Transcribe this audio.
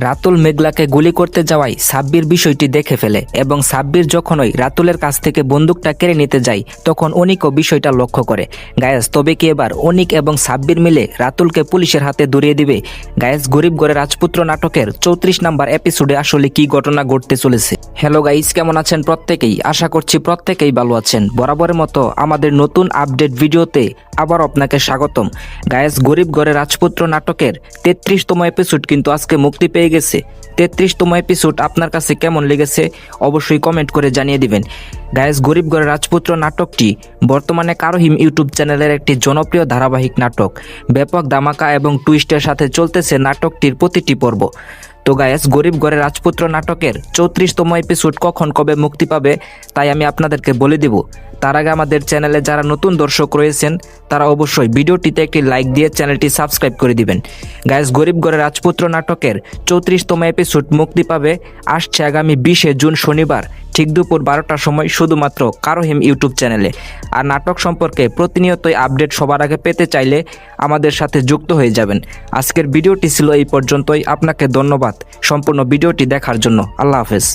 রাতুল মেঘলাকে গুলি করতে যাওয়ায় সাব্বির বিষয়টি দেখে ফেলে এবং সাব্বির যখনই রাতুলের কাছ থেকে বন্দুকটা কেড়ে নিতে যায় তখন অনিকও বিষয়টা লক্ষ্য করে। গায়েস, তবে কি এবার অনিক এবং সাব্বির মিলে রাতুলকে পুলিশের হাতে ধরিয়ে দিবে? গায়েস, গরিব ঘরে রাজপুত্র নাটকের 34 নাম্বার এপিসোডে আসলে কি ঘটনা ঘটতে চলেছে? হ্যালো গাইস, কেমন আছেন প্রত্যেকেই? আশা করছি প্রত্যেকেই ভালো আছেন। বরাবরের মতো আমাদের নতুন আপডেট ভিডিওতে আবার আপনাকে স্বাগতম। গায়েস, গরিব ঘরে রাজপুত্র নাটকের 33তম এপিসোড কিন্তু আজকে মুক্তি পেয়ে গেছে। 33তম এপিসোড আপনার কাছে কেমন লেগেছে অবশ্যই কমেন্ট করে জানিয়ে দিবেন। গায়েস, গরিব ঘরে রাজপুত্র নাটকটি বর্তমানে কারোহিম ইউটিউব চ্যানেলের একটি জনপ্রিয় ধারাবাহিক নাটক। ব্যাপক ধামাকা এবং টুইস্টের সাথে চলতেছে নাটকটির প্রতিটি পর্ব। তো গায়েস, গরিব ঘরে রাজপুত্র নাটকের 34তম এপিসোড কখন কবে মুক্তি পাবে তাই আমি আপনাদেরকে বলে দিব। তার আগে আমাদের চ্যানেলে যারা নতুন দর্শক রয়েছেন তারা অবশ্যই ভিডিওটিতে একটি লাইক দিয়ে চ্যানেলটি সাবস্ক্রাইব করে দিবেন। গায়েস, গরিব ঘরে রাজপুত্র নাটকের 34তম এপিসোড মুক্তি পাবে আসছে আগামী 20শে জুন শনিবার ঠিক দুপুর 12টার সময় শুধুমাত্র কারোহিম ইউটিউব চ্যানেলে। আর নাটক সম্পর্কে প্রতিনিয়তই আপডেট সবার আগে পেতে চাইলে আমাদের সাথে যুক্ত হয়ে যাবেন। আজকের ভিডিওটি ছিল এই পর্যন্তই। আপনাকে ধন্যবাদ সম্পূর্ণ ভিডিওটি দেখার জন্য। আল্লাহ হাফেজ।